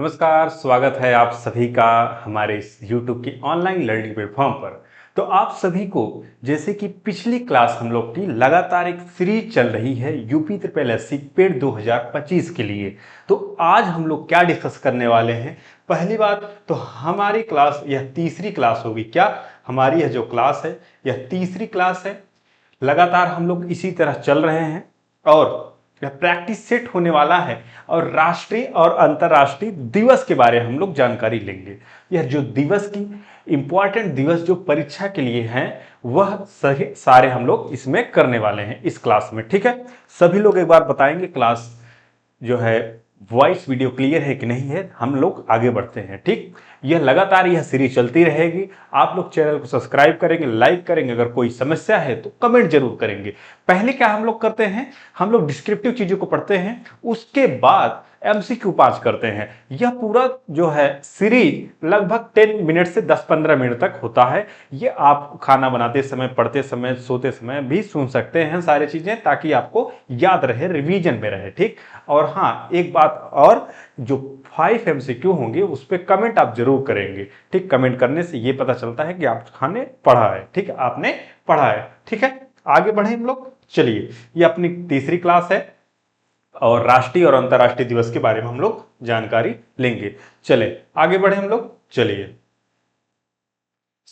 नमस्कार, स्वागत है आप सभी का हमारे इस YouTube की ऑनलाइन लर्निंग प्लेटफॉर्म पर। तो आप सभी को जैसे कि पिछली क्लास हम लोग की लगातार एक सीरीज चल रही है यूपी ट्रिपल एससी पेड 2025 के लिए। तो आज हम लोग क्या डिस्कस करने वाले हैं। पहली बात तो हमारी क्लास यह तीसरी क्लास होगी। क्या हमारी यह जो क्लास है यह तीसरी क्लास है। लगातार हम लोग इसी तरह चल रहे हैं और यह प्रैक्टिस सेट होने वाला है और राष्ट्रीय और अंतर्राष्ट्रीय दिवस के बारे में हम लोग जानकारी लेंगे। यह जो दिवस की इंपॉर्टेंट दिवस जो परीक्षा के लिए हैं वह सही सारे हम लोग इसमें करने वाले हैं इस क्लास में। ठीक है, सभी लोग एक बार बताएंगे क्लास जो है वॉइस वीडियो क्लियर है कि नहीं है। हम लोग आगे बढ़ते हैं। ठीक, यह लगातार यह सीरीज चलती रहेगी। आप लोग चैनल को सब्सक्राइब करेंगे, लाइक करेंगे, अगर कोई समस्या है तो कमेंट जरूर करेंगे। पहले क्या हम लोग करते हैं, हम लोग डिस्क्रिप्टिव चीजों को पढ़ते हैं, उसके बाद एमसीक्यू 5 करते हैं। यह पूरा जो है सीरीज लगभग 10 मिनट से 10-15 मिनट तक होता है। ये आप खाना बनाते समय, पढ़ते समय, सोते समय भी सुन सकते हैं सारी चीजें, ताकि आपको याद रहे, रिवीजन में रहे। ठीक, और हाँ एक बात और, जो 5 एमसीक्यू होंगे उस पर कमेंट आप जरूर करेंगे। ठीक, कमेंट करने से ये पता चलता है कि आपने पढ़ा है। ठीक है, आपने पढ़ा है। ठीक है, आगे बढ़े हम लोग। चलिए, ये अपनी तीसरी क्लास है और राष्ट्रीय और अंतर्राष्ट्रीय दिवस के बारे में हम लोग जानकारी लेंगे। चले आगे बढ़े हम लोग। चलिए,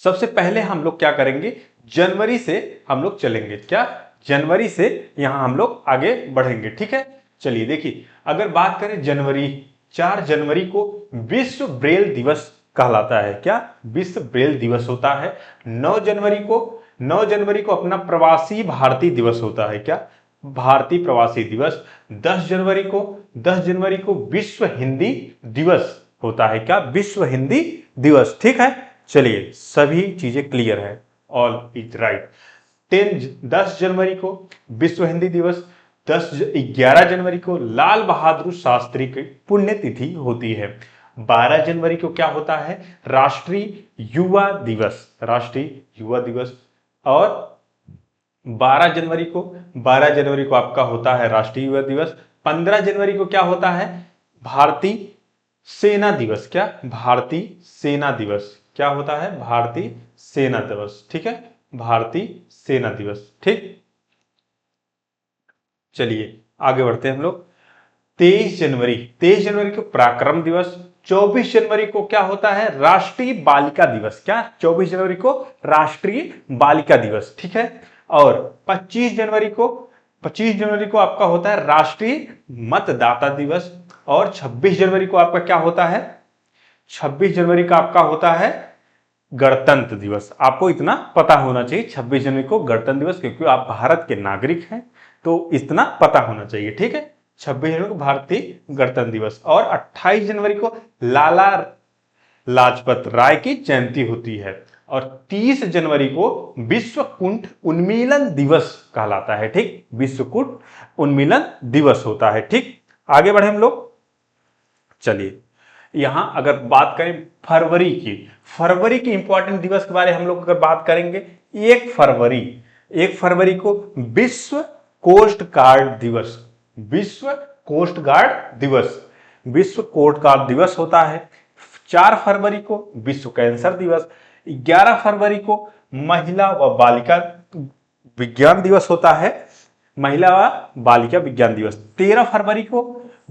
सबसे पहले हम लोग क्या करेंगे, जनवरी से हम लोग चलेंगे। क्या, जनवरी से यहां हम लोग आगे बढ़ेंगे। ठीक है, चलिए देखिए, अगर बात करें जनवरी, 4 जनवरी को विश्व ब्रेल दिवस कहलाता है। क्या, विश्व ब्रेल दिवस होता है। 9 जनवरी को अपना प्रवासी भारतीय दिवस होता है। क्या, भारतीय प्रवासी दिवस। 10 जनवरी को विश्व हिंदी दिवस होता है। क्या, विश्व हिंदी दिवस। ठीक है, चलिए सभी चीजें क्लियर है, ऑल इज राइट। 10 जनवरी को विश्व हिंदी दिवस। 11 जनवरी को लाल बहादुर शास्त्री की पुण्यतिथि होती है। 12 जनवरी को क्या होता है, राष्ट्रीय युवा दिवस, राष्ट्रीय युवा दिवस। और 12 जनवरी को आपका होता है राष्ट्रीय युवा दिवस। 15 जनवरी को क्या होता है, भारतीय सेना दिवस। क्या, भारतीय सेना दिवस। क्या होता है, भारतीय सेना दिवस। ठीक है, भारतीय सेना दिवस। ठीक, चलिए आगे बढ़ते हैं हम लोग। 23 जनवरी को पराक्रम दिवस। 24 जनवरी को क्या होता है, राष्ट्रीय बालिका दिवस। क्या, 24 जनवरी को राष्ट्रीय बालिका दिवस। ठीक है, और 25 जनवरी को आपका होता है राष्ट्रीय मतदाता दिवस। और 26 जनवरी को आपका क्या होता है, 26 जनवरी का आपका होता है गणतंत्र दिवस। आपको इतना पता होना चाहिए 26 जनवरी को गणतंत्र दिवस, क्योंकि आप भारत के नागरिक हैं तो इतना पता होना चाहिए। ठीक है, 26 जनवरी को भारतीय गणतंत्र दिवस। और 28 जनवरी को लाला लाजपत राय की जयंती होती है। और 30 जनवरी को विश्व कुंठ उन्मूलन दिवस कहलाता है। ठीक, विश्व कुंठ उन्मूलन दिवस होता है। ठीक, आगे बढ़े हम लोग। चलिए, यहां अगर बात करें फरवरी की इंपॉर्टेंट दिवस के बारे में हम लोग अगर बात करेंगे, 1 फरवरी को विश्व कोस्ट गार्ड दिवस, विश्व कोस्ट गार्ड दिवस, विश्व कोस्ट गार्ड दिवस होता है। 4 फरवरी को विश्व कैंसर दिवस। 11 फरवरी को महिला व बालिका विज्ञान दिवस होता है, महिला व बालिका विज्ञान दिवस। 13 फरवरी को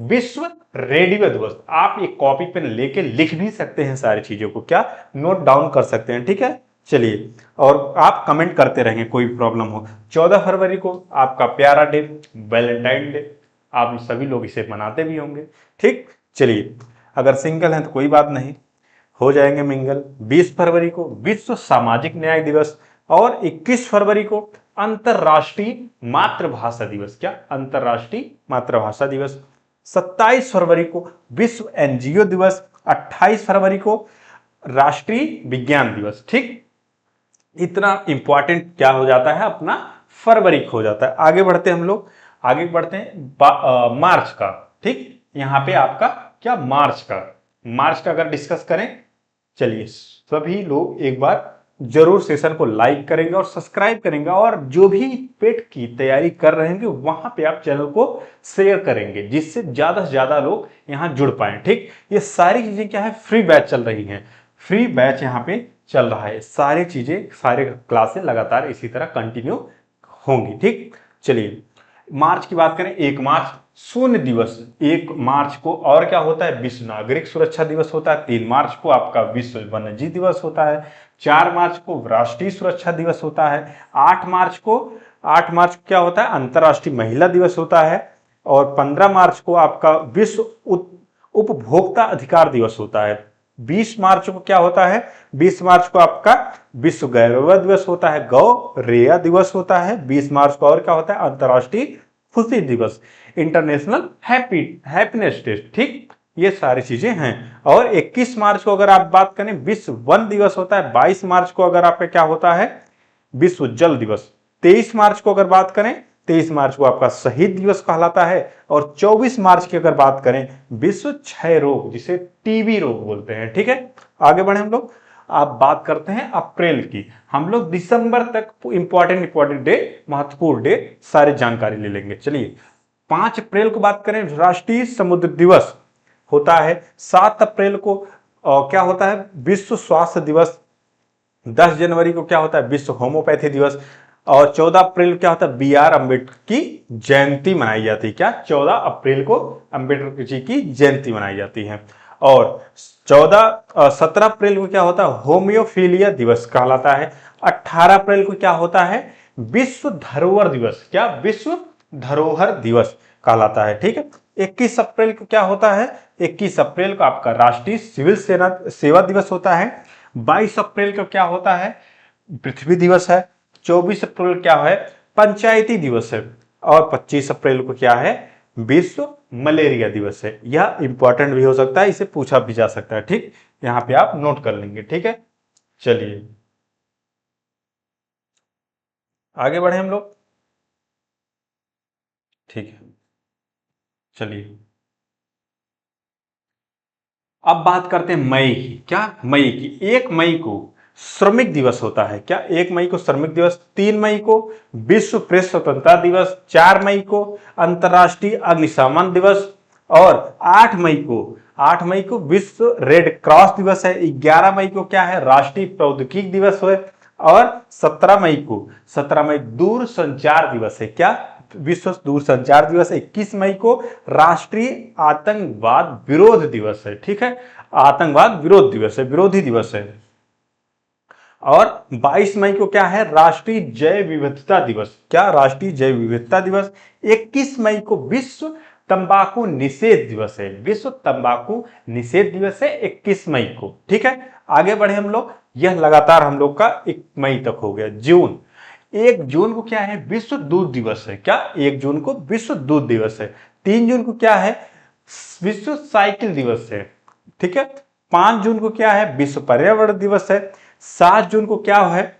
विश्व रेडियो दिवस। आप ये कॉपी पेन लेके लिख भी सकते हैं सारी चीजों को, क्या नोट डाउन कर सकते हैं। ठीक है, चलिए, और आप कमेंट करते रहेंगे कोई प्रॉब्लम हो। 14 फरवरी को आपका प्यारा डे, वैलेंटाइन डे, आप सभी लोग इसे मनाते भी होंगे। ठीक, चलिए, अगर सिंगल हैं तो कोई बात नहीं, हो जाएंगे मिंगल। 20 फरवरी को विश्व सामाजिक न्याय दिवस। और 21 फरवरी को अंतरराष्ट्रीय मातृभाषा दिवस। क्या, अंतरराष्ट्रीय मातृभाषा दिवस। 27 फरवरी को विश्व एनजीओ दिवस। 28 फरवरी को राष्ट्रीय विज्ञान दिवस। ठीक, इतना इंपॉर्टेंट क्या हो जाता है अपना फरवरी हो जाता है। आगे बढ़ते हैं हम लोग, आगे बढ़ते हैं मार्च का। ठीक, यहां पे आपका क्या, मार्च का अगर डिस्कस करें, चलिए सभी लोग एक बार जरूर सेशन को लाइक करेंगे और सब्सक्राइब करेंगे, और जो भी पेट की तैयारी कर रहे हैं वहां पे आप चैनल को शेयर करेंगे, जिससे ज्यादा से ज्यादा लोग यहां जुड़ पाए। ठीक, ये सारी चीजें क्या है, फ्री बैच चल रही हैं, फ्री बैच यहाँ पे चल रहा है। सारी चीजें, सारे क्लासेस लगातार इसी तरह कंटिन्यू होंगी। ठीक, चलिए मार्च की बात करें, 1 मार्च शून्य दिवस, 1 मार्च को और क्या होता है, विश्व नागरिक सुरक्षा दिवस होता है। 3 मार्च को आपका विश्व वन्यजीव दिवस होता है। 4 मार्च को राष्ट्रीय सुरक्षा दिवस होता है। 8 मार्च को क्या होता है, अंतर्राष्ट्रीय महिला दिवस होता है। और 15 मार्च को आपका विश्व उपभोक्ता अधिकार दिवस होता है। 20 मार्च को क्या होता है, 20 मार्च को आपका विश्व गौरैया दिवस होता है, गौरैया दिवस होता है। 20 मार्च को और क्या होता है, अंतर्राष्ट्रीय खुशी दिवस, इंटरनेशनल हैप्पीनेस डे। ठीक, ये सारी चीजें हैं। और 21 मार्च को अगर आप बात करें, विश्व वन दिवस होता है। 22 मार्च को अगर आपका क्या होता है, विश्व जल दिवस। 23 मार्च को अगर बात करें, 23 मार्च को आपका शहीद दिवस कहलाता है। और 24 मार्च की अगर बात करें, विश्व क्षय रोग, जिसे टीबी रोग बोलते हैं। ठीक है, आगे बढ़े हम लोग। आप बात करते हैं अप्रैल की, हम लोग दिसंबर तक इंपॉर्टेंट डे, महत्वपूर्ण डे सारी जानकारी ले लेंगे। चलिए 5 अप्रैल को बात करें, राष्ट्रीय समुद्र दिवस होता है। 7 अप्रैल को क्या होता है, विश्व स्वास्थ्य दिवस। 10 जनवरी को क्या होता है, विश्व होम्योपैथी दिवस। और 14 अप्रैल को क्या होता है, B.R. अम्बेडकर की जयंती मनाई जाती है। क्या, 14 अप्रैल को अम्बेडकर जी की जयंती मनाई जाती है। और 17 अप्रैल को क्या होता है, होम्योफीलिया दिवस कहलाता है। 18 अप्रैल को क्या होता है, विश्व धरोहर दिवस। क्या, विश्व धरोहर दिवस कहलाता है। ठीक है, 21 अप्रैल को क्या होता है, 21 अप्रैल को आपका राष्ट्रीय सिविल सेवा दिवस होता है। 22 अप्रैल को क्या होता है, पृथ्वी दिवस है। 24 अप्रैल क्या है, पंचायती दिवस है। और 25 अप्रैल को क्या है, विश्व मलेरिया दिवस है। यह इंपॉर्टेंट भी हो सकता है, इसे पूछा भी जा सकता है। ठीक, यहां पे आप नोट कर लेंगे। ठीक है, चलिए आगे बढ़े हम लोग। ठीक है, चलिए अब बात करते हैं मई की। क्या, मई की 1 मई को श्रमिक दिवस होता है। क्या, 1 मई को श्रमिक दिवस। 3 मई को विश्व प्रेस स्वतंत्रता दिवस। 4 मई को अंतर्राष्ट्रीय अग्निशमन दिवस। और 8 मई को विश्व रेड क्रॉस दिवस है। 11 मई को क्या है, राष्ट्रीय प्रौद्योगिकी दिवस है। और 17 मई दूर संचार दिवस है। क्या, विश्व दूरसंचार दिवस। 21 मई को राष्ट्रीय आतंकवाद विरोध दिवस है। ठीक है, आतंकवाद विरोध दिवस है, विरोधी दिवस है। और 22 मई को क्या है, राष्ट्रीय जैव विविधता दिवस। क्या, राष्ट्रीय जैव विविधता दिवस। 21 मई को विश्व तंबाकू निषेध दिवस है। विश्व तंबाकू निषेध दिवस है 21 मई को। ठीक है, आगे बढ़े हम लोग। यह लगातार हम लोग का 1 मई तक हो गया। जून, 1 जून को क्या है, विश्व दूध दिवस है। क्या, 1 जून को विश्व दूध दिवस है। 3 जून को क्या है, विश्व साइकिल दिवस है। ठीक है, 5 जून को क्या है, विश्व पर्यावरण दिवस है। 7 जून को क्या है,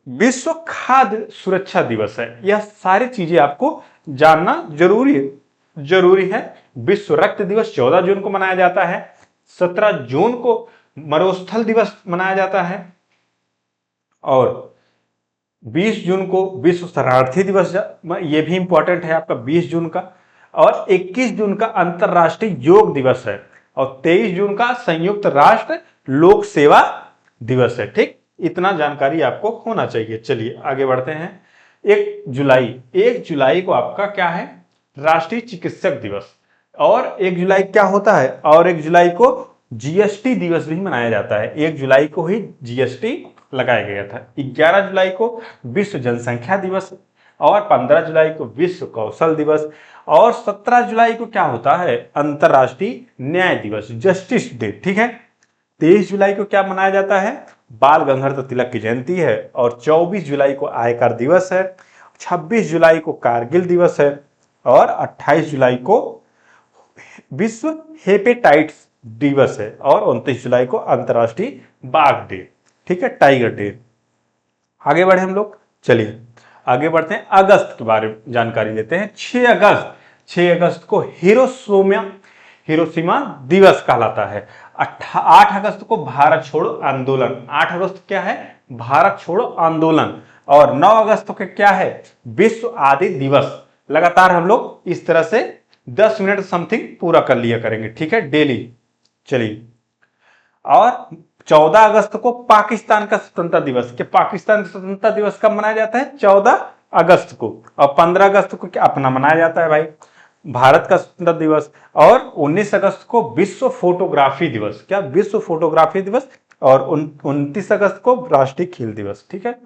विश्व खाद्य सुरक्षा दिवस है। यह सारी चीजें आपको जानना जरूरी है। विश्व रक्त दिवस 14 जून को मनाया जाता है। 17 जून को मरुस्थल दिवस मनाया जाता है। और 20 जून को विश्व शरणार्थी दिवस, ये भी इंपॉर्टेंट है आपका 20 जून का। और 21 जून का अंतरराष्ट्रीय योग दिवस है। और 23 जून का संयुक्त राष्ट्र लोक सेवा दिवस है। ठीक, इतना जानकारी आपको होना चाहिए। चलिए आगे बढ़ते हैं। 1 जुलाई को आपका क्या है, राष्ट्रीय चिकित्सक दिवस। और 1 जुलाई क्या होता है, और 1 जुलाई को जीएसटी दिवस भी मनाया जाता है। 1 जुलाई को ही जीएसटी लगाया गया था। 11 जुलाई को विश्व जनसंख्या दिवस। और 15 जुलाई को विश्व कौशल दिवस। और 17 जुलाई को क्या होता है, अंतरराष्ट्रीय न्याय दिवस, जस्टिस डे। ठीक है, 23 जुलाई को क्या मनाया जाता है, बाल गंगाधर तिलक की जयंती है। और 24 जुलाई को आयकर दिवस है। 26 जुलाई को कारगिल दिवस है। और 28 जुलाई को विश्व हेपेटाइटिस दिवस है। और 29 जुलाई को अंतरराष्ट्रीय बाघ डे। ठीक है, टाइगर डे। आगे बढ़े हम लोग। चलिए आगे बढ़ते हैं, अगस्त के बारे में जानकारी लेते हैं। 6 अगस्त को हिरोशिमा दिवस कहलाता है। 8 अगस्त को भारत छोड़ो आंदोलन, 8 अगस्त क्या है, भारत छोड़ो आंदोलन। और 9 अगस्त को क्या है, विश्व आदि दिवस। लगातार हम लोग इस तरह से 10 मिनट समथिंग पूरा कर लिया करेंगे, ठीक है, डेली। चलिए, और 14 अगस्त को पाकिस्तान का स्वतंत्रता दिवस, कि पाकिस्तान का स्वतंत्रता दिवस कब मनाया जाता है, 14 अगस्त को। और 15 अगस्त को क्या अपना मनाया जाता है भाई, भारत का स्वतंत्रता दिवस। और 19 अगस्त को विश्व फोटोग्राफी दिवस, क्या, विश्व फोटोग्राफी दिवस। और 29 अगस्त को राष्ट्रीय खेल दिवस, ठीक है।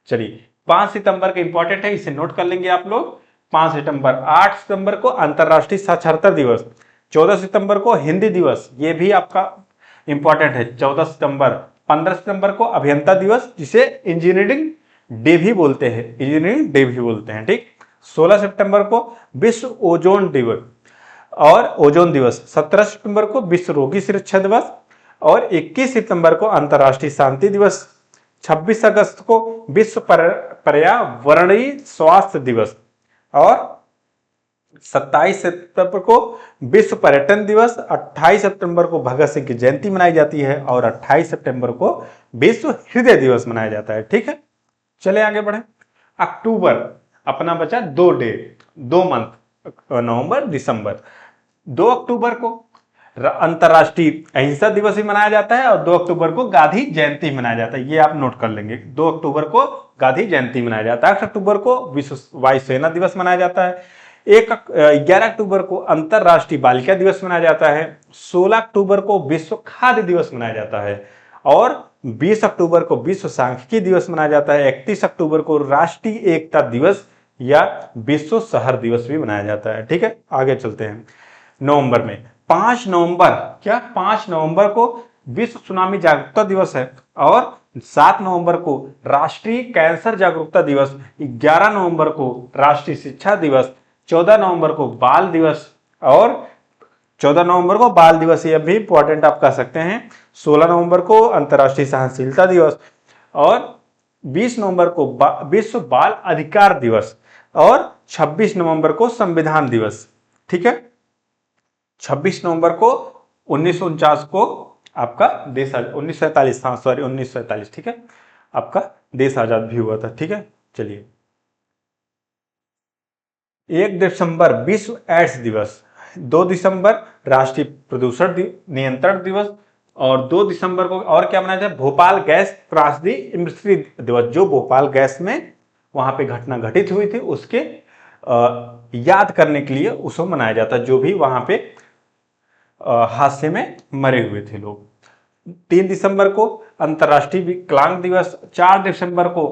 चलिए, 5 सितंबर का इंपॉर्टेंट है, इसे नोट कर लेंगे आप लोग। 5 सितंबर। 8 सितंबर को अंतरराष्ट्रीय साक्षरता दिवस। 14 सितंबर को हिंदी दिवस, ये भी आपका इंपॉर्टेंट है, 14 सितंबर। 15 सितंबर को अभियंता दिवस, जिसे इंजीनियरिंग डे भी बोलते हैं, इंजीनियरिंग डे भी बोलते हैं, ठीक। 16 सितंबर को विश्व ओजोन दिवस और ओजोन दिवस। 17 सितंबर को विश्व रोगी सुरक्षा दिवस। और 21 सितंबर को अंतरराष्ट्रीय शांति दिवस। 26 अगस्त को विश्व पर्यावरणीय स्वास्थ्य दिवस। और 27 सितंबर को विश्व पर्यटन दिवस। 28 सितंबर को भगत सिंह की जयंती मनाई जाती है। और 28 सितंबर को विश्व हृदय दिवस मनाया जाता है, ठीक है। चले आगे बढ़े। अक्टूबर, अपना बचा 2 डे, 2 मंथ, नवंबर दिसंबर। 2 अक्टूबर को अंतरराष्ट्रीय अहिंसा दिवस भी मनाया जाता है। और 2 अक्टूबर को गांधी जयंती मनाया जाता है, ये आप नोट कर लेंगे। 2 अक्टूबर को गांधी जयंती मनाया जाता है। 8 अक्टूबर को विश्व वायुसेना दिवस मनाया जाता है। 11 अक्टूबर को अंतरराष्ट्रीय बालिका दिवस मनाया जाता है। 16 अक्टूबर को विश्व खाद्य दिवस मनाया जाता है। और 20 अक्टूबर को विश्व सांख्यिकी दिवस मनाया जाता है। 31 अक्टूबर को राष्ट्रीय एकता दिवस या विश्व शहर दिवस भी मनाया जाता है, ठीक है। आगे चलते हैं। नवंबर में 5 नवंबर, क्या, 5 नवंबर को विश्व सुनामी जागरूकता दिवस है। और 7 नवंबर को राष्ट्रीय कैंसर जागरूकता दिवस। 11 नवंबर को राष्ट्रीय शिक्षा दिवस। 14 नवंबर को बाल दिवस। और 14 नवंबर को बाल दिवस, ये भी इंपॉर्टेंट आप कह सकते हैं। 16 नवंबर को अंतरराष्ट्रीय सहनशीलता दिवस। और 20 नवंबर को विश्व बाल अधिकार दिवस। और 26 नवंबर को संविधान दिवस, ठीक है। 26 नवंबर को 1949 को आपका देश 1947, हाँ सॉरी 1947, ठीक है, आपका देश आजाद भी हुआ था, ठीक है। चलिए, 1 दिसंबर विश्व एड्स दिवस। 2 दिसंबर राष्ट्रीय प्रदूषण नियंत्रण दिवस। और 2 दिसंबर को और क्या मनाया जाए, भोपाल गैस त्रासदी मृत्यु दिवस, जो भोपाल गैस में वहां पे घटना घटित हुई थी उसके याद करने के लिए उसको मनाया जाता है, जो भी वहां पे हादसे में मरे हुए थे लोग। 3 दिसंबर को अंतरराष्ट्रीय विकलांग दिवस। 4 दिसंबर को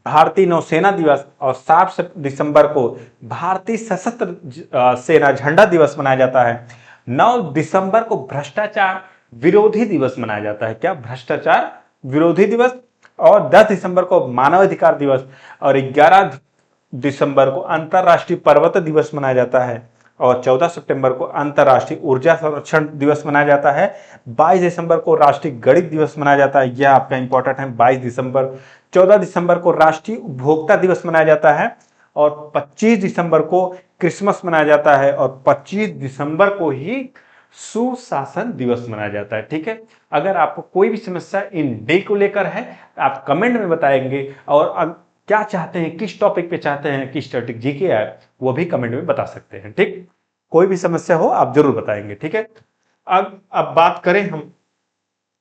भारतीय नौसेना दिवस। और 7 दिसंबर को भारतीय सशस्त्र सेना झंडा दिवस मनाया जाता है। 9 दिसंबर को भ्रष्टाचार विरोधी दिवस मनाया जाता है, क्या, भ्रष्टाचार विरोधी दिवस। और 10 दिसंबर को मानवाधिकार दिवस। और 11 दिसंबर को अंतरराष्ट्रीय पर्वत दिवस मनाया जाता है। और 14 सितंबर को अंतरराष्ट्रीय ऊर्जा संरक्षण दिवस मनाया जाता है। 22 दिसंबर को राष्ट्रीय गणित दिवस मनाया जाता है, यह आपका इंपॉर्टेंट है, 22 दिसंबर। 14 दिसंबर को राष्ट्रीय उपभोक्ता दिवस मनाया जाता है। और 25 दिसंबर को क्रिसमस मनाया जाता है। और 25 दिसंबर को ही सुशासन दिवस मनाया जाता है, ठीक है। अगर आपको कोई भी समस्या इन डे को लेकर है, आप कमेंट में बताएंगे। और क्या चाहते हैं, किस टॉपिक पे चाहते हैं कि स्टैटिक जीके है, वो भी कमेंट में बता सकते हैं, ठीक। कोई भी समस्या हो आप जरूर बताएंगे, ठीक है। अब बात करें हम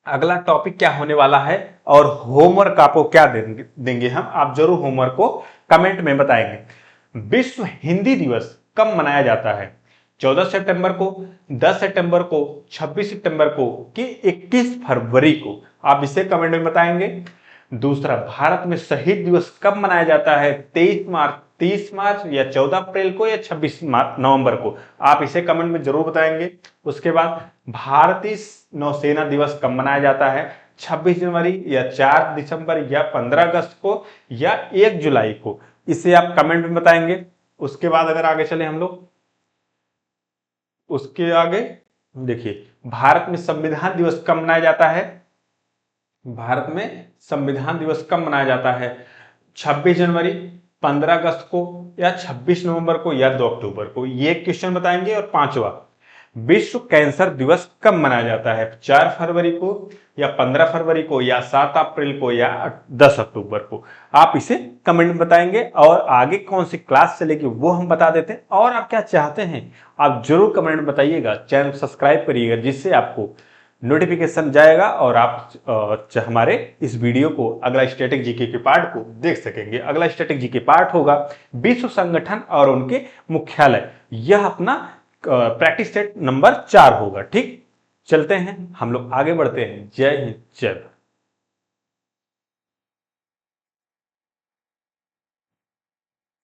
अगला टॉपिक क्या होने वाला है और होमवर्क आपको क्या देंगे हम, आप जरूर होमवर्क को कमेंट में बताएंगे। विश्व हिंदी दिवस कब मनाया जाता है, 14 सितंबर को, 10 सितंबर को, 26 सितंबर को कि 21 फरवरी को, आप इसे कमेंट में बताएंगे। दूसरा, भारत में शहीद दिवस कब मनाया जाता है, 23 मार्च, 30 मार्च या 14 अप्रैल को या 26 नवंबर को, आप इसे कमेंट में जरूर बताएंगे। उसके बाद भारतीय नौसेना दिवस कब मनाया जाता है, 26 जनवरी या 4 दिसंबर या 15 अगस्त को या 1 जुलाई को, इसे आप कमेंट में बताएंगे। उसके बाद अगर आगे चले हम लोग, उसके आगे देखिए, भारत में संविधान दिवस कब मनाया जाता है, भारत में संविधान दिवस कब मनाया जाता है, 26 जनवरी, 15 अगस्त को या 26 नवंबर को या 2 अक्टूबर को, ये क्वेश्चन बताएंगे। और 5वां, विश्व कैंसर दिवस कब मनाया जाता है? 4 फरवरी को या 15 फरवरी को या 7 अप्रैल को या 10 अक्टूबर को? आप इसे कमेंट में बताएंगे और आगे कौन सी क्लास चलेगी वो हम बता देते हैं। और आप क्या चाहते हैं आप जरूर कमेंट में बताइएगा। चैनल को सब्सक्राइब करिएगा जिससे आपको नोटिफिकेशन जाएगा और आप हमारे इस वीडियो को अगला स्टैटिक जीके के पार्ट को देख सकेंगे। अगला स्टैटिक जीके पार्ट होगा विश्व संगठन और उनके मुख्यालय। यह अपना प्रैक्टिस सेट नंबर 4 होगा। ठीक, चलते हैं हम लोग आगे बढ़ते हैं। जय हिंद, जय भारत।